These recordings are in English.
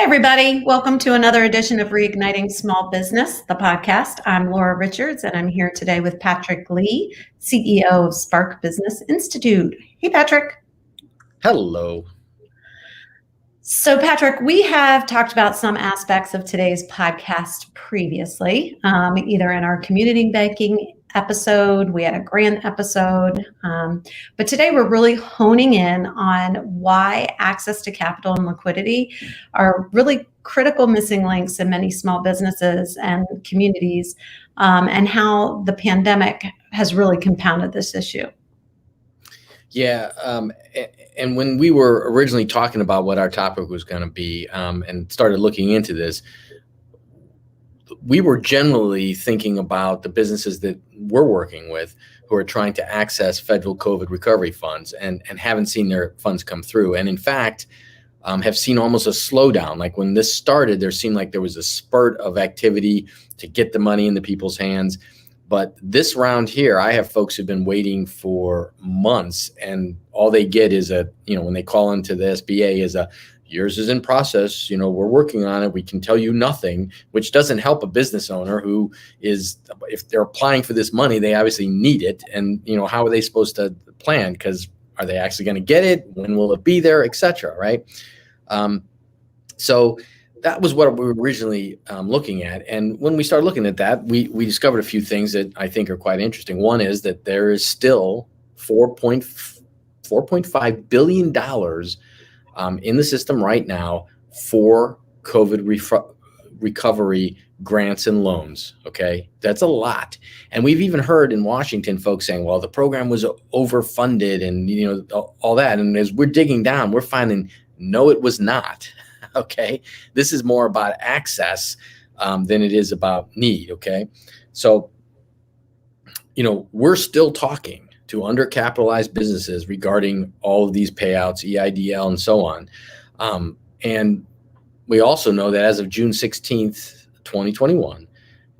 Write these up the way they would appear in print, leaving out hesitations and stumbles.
Hi, everybody. Welcome to another edition of Reigniting Small Business, the podcast. I'm Laura Richards, and I'm here today with Patrick Lee, CEO of Spark Business Institute. Hey, Patrick. Hello. So, Patrick, we have talked about some aspects of today's podcast previously, either in our community banking episode, we had a grant episode, but today we're really honing in on why access to capital and liquidity are really critical missing links in many small businesses and communities, and how the pandemic has really compounded this issue. Yeah, and when we were originally talking about what our topic was going to be, and started looking into this, we were generally thinking about the businesses that we're working with who are trying to access federal COVID recovery funds and haven't seen their funds come through. And in fact, have seen almost a slowdown. Like when this started, there seemed like there was a spurt of activity to get the money into people's hands. But this round here, I have folks who've been waiting for months, and all they get is when they call into the SBA is yours is in process, we're working on it. We can tell you nothing, which doesn't help a business owner who is, if they're applying for this money, they obviously need it. And, how are they supposed to plan? Because are they actually going to get it? When will it be there, et cetera, right? So that was what we were originally looking at. And when we started looking at that, we discovered a few things that I think are quite interesting. One is that there is still $4.5 billion in the system right now for COVID recovery grants and loans. Okay, that's a lot. And we've even heard in Washington folks saying, well, the program was overfunded and all that. And as we're digging down, we're finding no, it was not. Okay, this is more about access than it is about need. Okay, so we're still talking to undercapitalized businesses regarding all of these payouts, EIDL, and so on. And we also know that as of June 16th, 2021,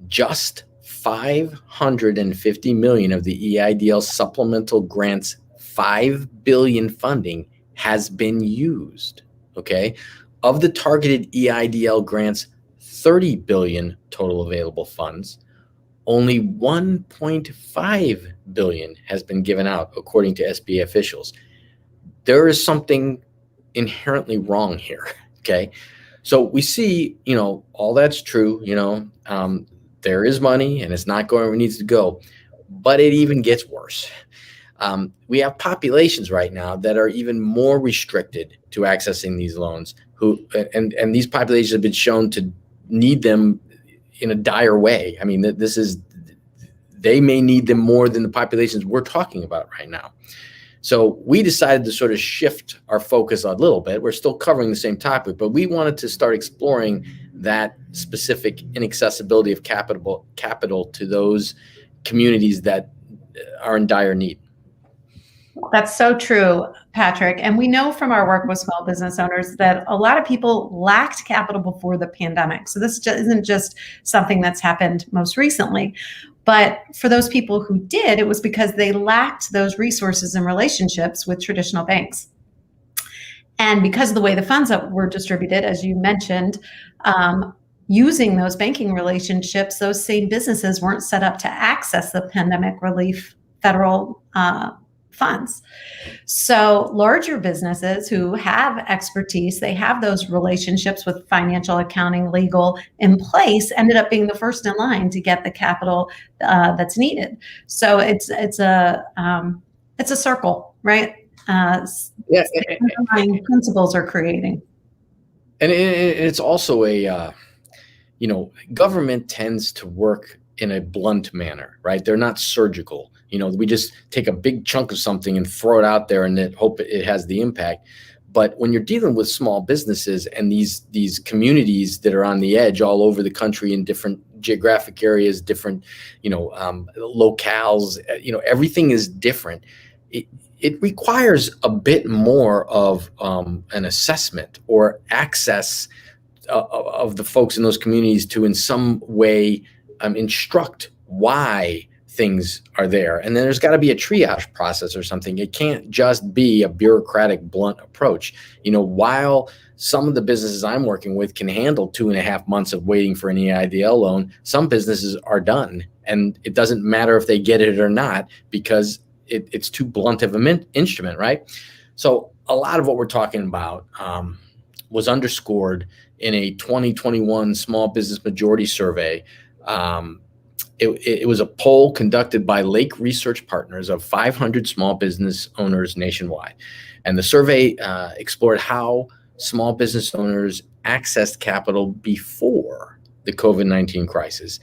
just $550 million of the EIDL supplemental grants, $5 billion funding has been used. Okay. Of the targeted EIDL grants, $30 billion total available funds, only $1.5 billion has been given out, according to SBA officials. There is something inherently wrong here. Okay. So we see, all that's true, there is money and it's not going where it needs to go, but it even gets worse. We have populations right now that are even more restricted to accessing these loans, and these populations have been shown to need them in a dire way. I mean, they may need them more than the populations we're talking about right now. So we decided to sort of shift our focus a little bit. We're still covering the same topic, but we wanted to start exploring that specific inaccessibility of capital to those communities that are in dire need. That's so true, Patrick. And we know from our work with small business owners that a lot of people lacked capital before the pandemic. So this isn't just something that's happened most recently. But for those people who did, it was because they lacked those resources and relationships with traditional banks. And because of the way the funds that were distributed, as you mentioned, using those banking relationships, those same businesses weren't set up to access the pandemic relief federal funds. So larger businesses who have expertise, they have those relationships with financial, accounting, legal in place, ended up being the first in line to get the capital that's needed. So it's a circle, right? Principles are creating. And it's also government tends to work in a blunt manner, right? They're not surgical. We just take a big chunk of something and throw it out there and then hope it has the impact. But when you're dealing with small businesses and these communities that are on the edge all over the country in different geographic areas, different, locales, everything is different. It requires a bit more of an assessment or access of the folks in those communities to in some way instruct why things are there. And then there's got to be a triage process or something. It can't just be a bureaucratic, blunt approach. While some of the businesses I'm working with can handle 2.5 months of waiting for an EIDL loan. Some businesses are done, and it doesn't matter if they get it or not because it's too blunt of an instrument, right? So a lot of what we're talking about was underscored in a 2021 Small Business Majority Survey. It was a poll conducted by Lake Research Partners of 500 small business owners nationwide. And the survey explored how small business owners accessed capital before the COVID-19 crisis,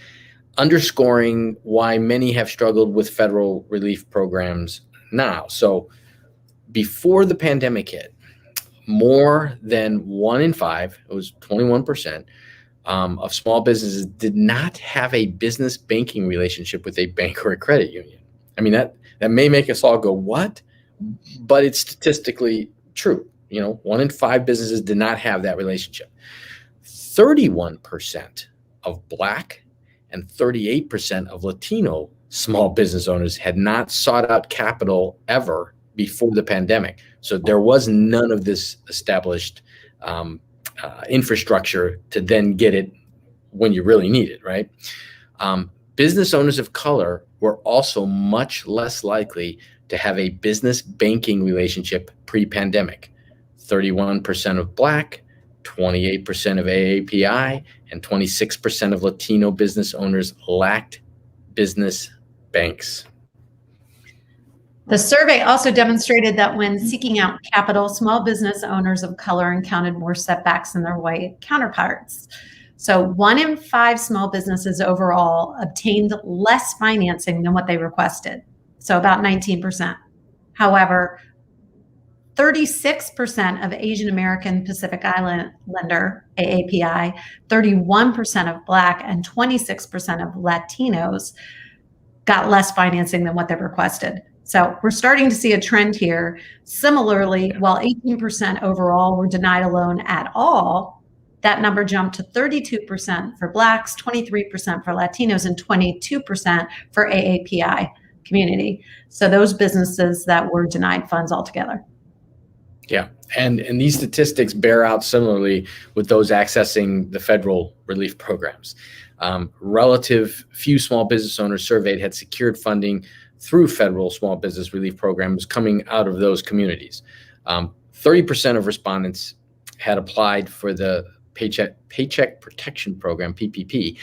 underscoring why many have struggled with federal relief programs now. So before the pandemic hit, more than 1 in 5, it was 21%, of small businesses did not have a business banking relationship with a bank or a credit union. I mean, that may make us all go, what? But it's statistically true. 1 in 5 businesses did not have that relationship. 31% of Black and 38% of Latino small business owners had not sought out capital ever before the pandemic. So there was none of this established infrastructure to then get it when you really need it, right? Business owners of color were also much less likely to have a business banking relationship pre-pandemic. 31% of Black, 28% of AAPI, and 26% of Latino business owners lacked business banks. The survey also demonstrated that when seeking out capital, small business owners of color encountered more setbacks than their white counterparts. So 1 in 5 small businesses overall obtained less financing than what they requested, so about 19%. However, 36% of Asian American Pacific Islander, AAPI, 31% of Black, and 26% of Latinos got less financing than what they requested. So we're starting to see a trend here. Similarly, while 18% overall were denied a loan at all, that number jumped to 32% for Blacks, 23% for Latinos, and 22% for AAPI community. So those businesses that were denied funds altogether. Yeah, and these statistics bear out similarly with those accessing the federal relief programs. Relative few small business owners surveyed had secured funding through federal small business relief programs coming out of those communities. 30% of respondents had applied for the Paycheck Protection Program, PPP.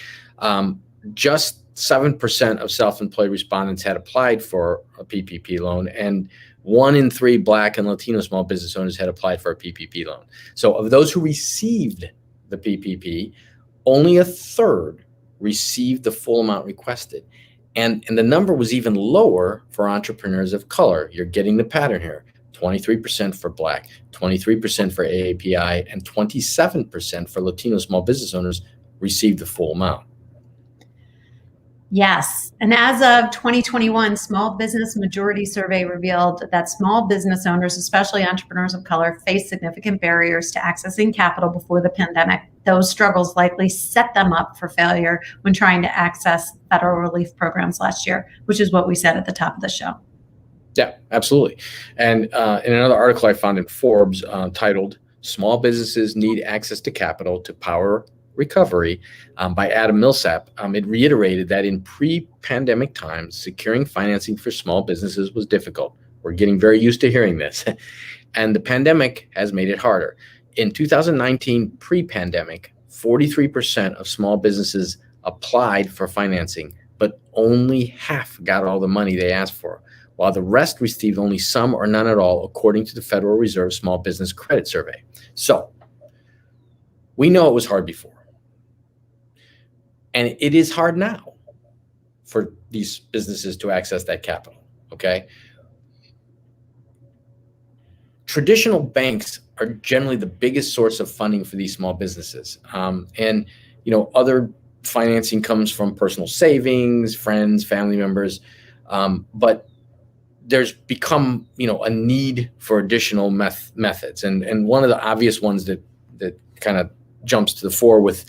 Just 7% of self-employed respondents had applied for a PPP loan, and 1 in 3 Black and Latino small business owners had applied for a PPP loan. So of those who received the PPP, only a third received the full amount requested. And the number was even lower for entrepreneurs of color. You're getting the pattern here. 23% for Black, 23% for AAPI, and 27% for Latino small business owners received the full amount. Yes. And as of 2021, Small Business Majority Survey revealed that small business owners, especially entrepreneurs of color, face significant barriers to accessing capital before the pandemic. Those struggles likely set them up for failure when trying to access federal relief programs last year, which is what we said at the top of the show. Yeah, absolutely. And in another article I found in Forbes titled "Small Businesses Need Access to Capital to Power Recovery" by Adam Millsap, it reiterated that in pre-pandemic times, securing financing for small businesses was difficult. We're getting very used to hearing this. And the pandemic has made it harder. In 2019, pre-pandemic, 43% of small businesses applied for financing, but only half got all the money they asked for, while the rest received only some or none at all, according to the Federal Reserve Small Business Credit Survey. So we know it was hard before. And it is hard now for these businesses to access that capital, okay? Traditional banks are generally the biggest source of funding for these small businesses. And, other financing comes from personal savings, friends, family members. But there's become, a need for additional methods. And one of the obvious ones that kind of jumps to the fore with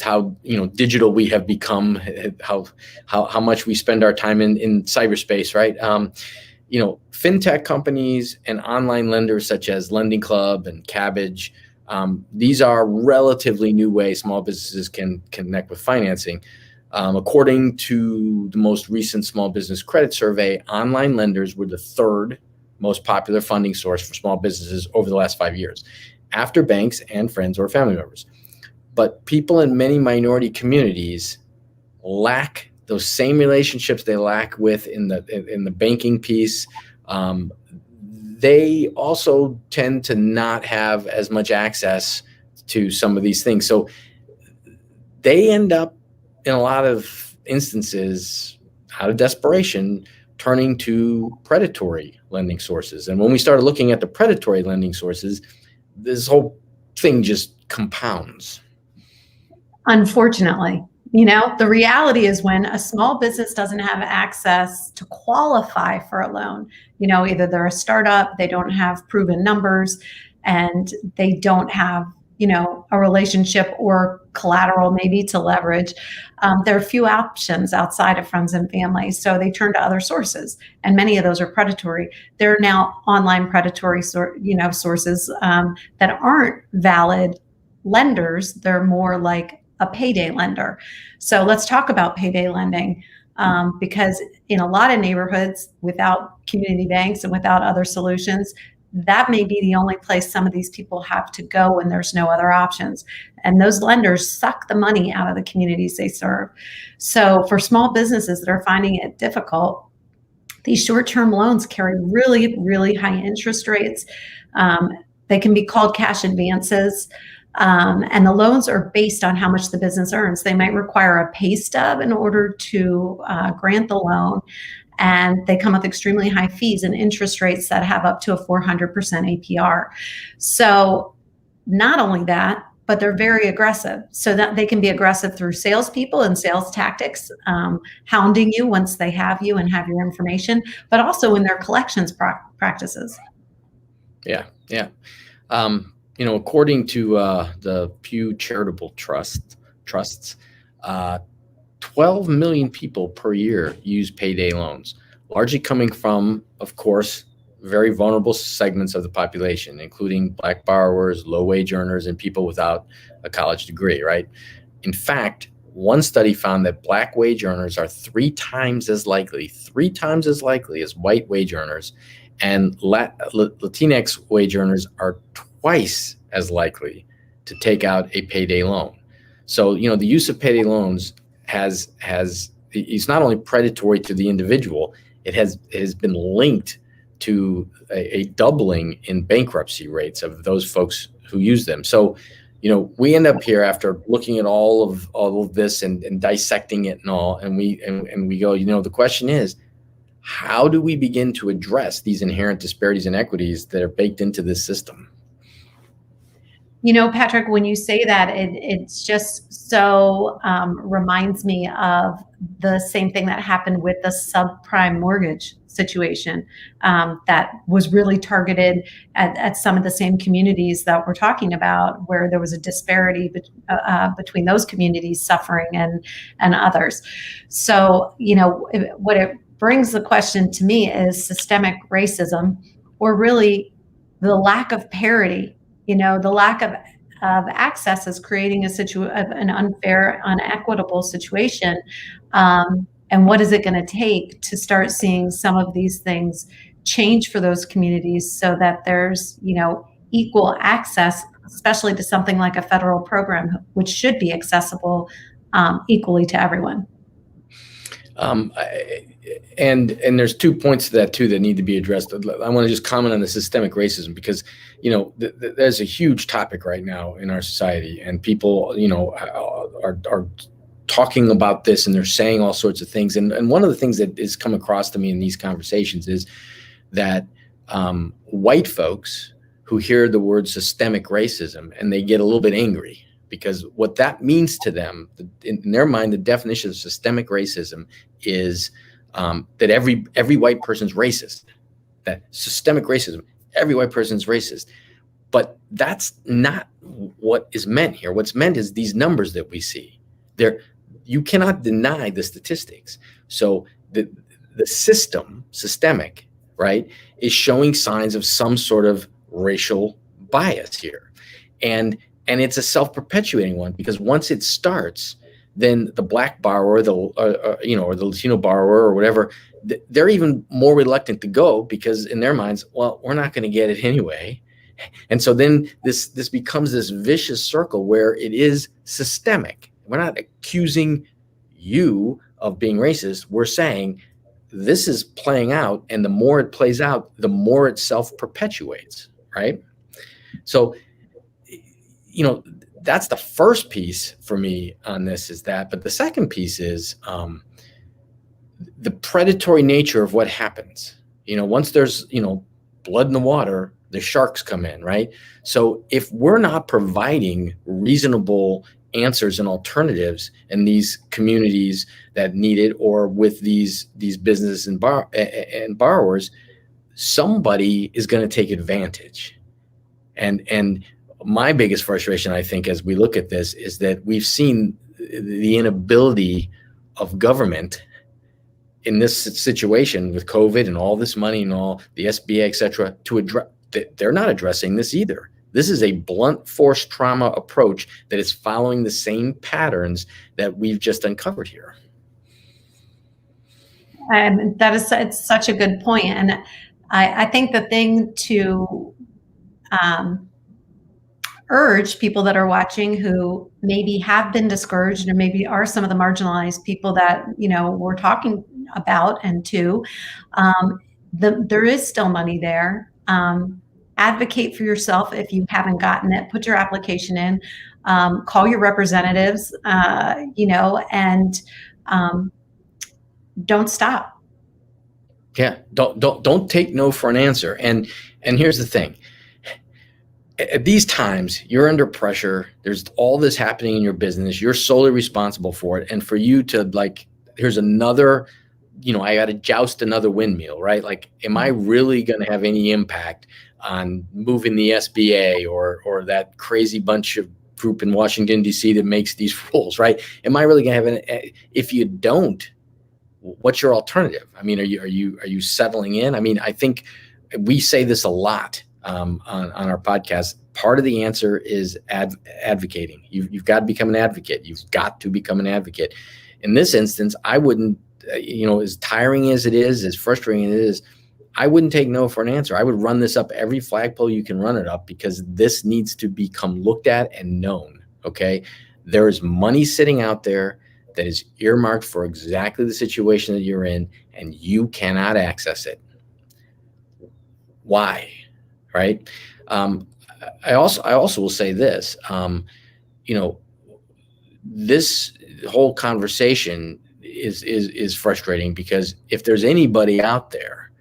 how digital we have become, how much we spend our time in cyberspace, right? Fintech companies and online lenders such as Lending Club and Cabbage These are relatively new ways small businesses can connect with financing. According to the most recent Small Business Credit Survey, online lenders were the third most popular funding source for small businesses over the last 5 years, after banks and friends or family members. But people in many minority communities lack those same relationships they lack with in the banking piece. They also tend to not have as much access to some of these things. So they end up, in a lot of instances, out of desperation, turning to predatory lending sources. And when we started looking at the predatory lending sources, this whole thing just compounds. Unfortunately, the reality is when a small business doesn't have access to qualify for a loan, either they're a startup, they don't have proven numbers, and they don't have, a relationship or collateral maybe to leverage. There are few options outside of friends and family. So they turn to other sources, and many of those are predatory. There are now online predatory sources that aren't valid lenders. They're more like a payday lender. So let's talk about payday lending, because in a lot of neighborhoods, without community banks and without other solutions, that may be the only place some of these people have to go when there's no other options. And those lenders suck the money out of the communities they serve. So for small businesses that are finding it difficult, these short-term loans carry really, really high interest rates. They can be called cash advances. And the loans are based on how much the business earns. They might require a pay stub in order to grant the loan. And they come with extremely high fees and interest rates that have up to a 400% APR. So not only that, but they're very aggressive. So that they can be aggressive through salespeople and sales tactics, hounding you once they have you and have your information, but also in their collections practices. Yeah. According to the Pew Charitable Trusts, 12 million people per year use payday loans, largely coming from, of course, very vulnerable segments of the population, including Black borrowers, low-wage earners, and people without a college degree, right? In fact, one study found that Black wage earners are three times as likely as white wage earners, and Latinx wage earners are twice as likely to take out a payday loan. So, the use of payday loans it's not only predatory to the individual, it has been linked to a doubling in bankruptcy rates of those folks who use them. So, we end up here after looking at all of this and dissecting it and all, and we go, the question is, how do we begin to address these inherent disparities and inequities that are baked into this system? Patrick, when you say that, it's just so reminds me of the same thing that happened with the subprime mortgage situation that was really targeted at some of the same communities that we're talking about, where there was a disparity between those communities suffering and others. So, what it brings the question to me is systemic racism, or really the lack of parity. The lack of access is creating an unfair, unequitable situation. And what is it going to take to start seeing some of these things change for those communities so that there's, equal access, especially to something like a federal program, which should be accessible equally to everyone? And there's 2 points to that too that need to be addressed. I want to just comment on the systemic racism because, there's a huge topic right now in our society, and people, are talking about this, and they're saying all sorts of things. And one of the things that is come across to me in these conversations is that white folks who hear the word systemic racism and they get a little bit angry, because what that means to them, in their mind, the definition of systemic racism is that every white person's racist. That systemic racism, every white person's racist. But that's not what is meant here. What's meant is these numbers that we see. You cannot deny the statistics. So the systemic, right, is showing signs of some sort of racial bias here. and it's a self-perpetuating one, because once it starts, then the black borrower, or the Latino borrower or whatever, they're even more reluctant to go, because in their minds, well, we're not going to get it anyway. And so then this becomes this vicious circle where it is systemic. We're not accusing you of being racist. We're saying this is playing out, and the more it plays out, the more it self-perpetuates, right? So, that's the first piece for me on this, is that. But the second piece is the predatory nature of what happens. Once there's, blood in the water, the sharks come in, right? So if we're not providing reasonable answers and alternatives in these communities that need it, or with these businesses and borrowers, somebody is going to take advantage. And my biggest frustration, I think, as we look at this, is that we've seen the inability of government in this situation with COVID and all this money and all the SBA, et cetera, to address. They're not addressing this either. This is a blunt force trauma approach that is following the same patterns that we've just uncovered here. It's such a good point. And I think the thing to urge people that are watching who maybe have been discouraged, or maybe are some of the marginalized people that, we're talking about and to, there is still money there. Advocate for yourself if you haven't gotten it. Put your application in. Call your representatives, and don't stop. Yeah, don't take no for an answer. And here's the thing. At these times, you're under pressure. There's all this happening in your business. You're solely responsible for it. And for you to here's another, I got to joust another windmill, right? Am I really going to have any impact on moving the SBA or that crazy bunch of group in Washington, D.C. that makes these rules, right? Am I really going to have if you don't, what's your alternative? I mean, are you settling in? I mean, I think we say this a lot on our podcast. Part of the answer is advocating. You've got to become an advocate. You've got to become an advocate. In this instance, I wouldn't, as tiring as it is, as frustrating as it is, I wouldn't take no for an answer. I would run this up every flagpole you can run it up, because this needs to become looked at and known. Okay. There is money sitting out there that is earmarked for exactly the situation that you're in, and you cannot access it. Why? Right. I also will say this, this whole conversation is frustrating, because if there's anybody out there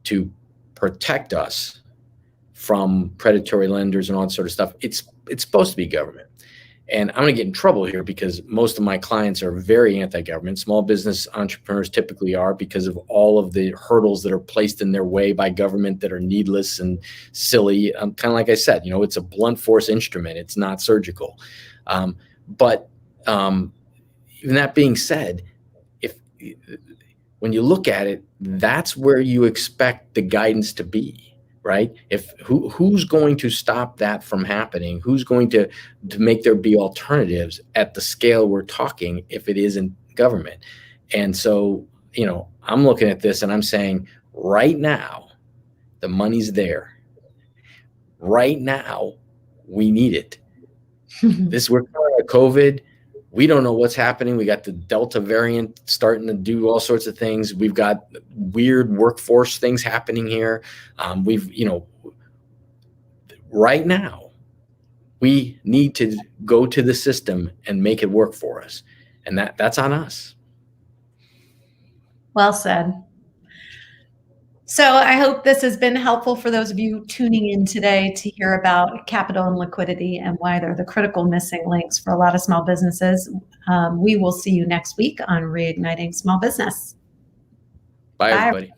to protect us from predatory lenders and all that sort of stuff, it's supposed to be government. And I'm going to get in trouble here, because most of my clients are very anti-government. Small business entrepreneurs typically are, because of all of the hurdles that are placed in their way by government that are needless and silly. Kind of like I said, it's a blunt force instrument. It's not surgical. But even that being said, when you look at it, that's where you expect the guidance to be, right? Who's going to stop that from happening? Who's going to make there be alternatives at the scale we're talking, if it isn't government? And so, I'm looking at this and I'm saying, right now, the money's there. Right now, we need it. We're coming out of COVID. We don't know what's happening. We got the Delta variant starting to do all sorts of things. We've got weird workforce things happening here. Right now, we need to go to the system and make it work for us. And that's on us. Well said. So I hope this has been helpful for those of you tuning in today to hear about capital and liquidity and why they're the critical missing links for a lot of small businesses. We will see you next week on Reigniting Small Business. Bye, everybody.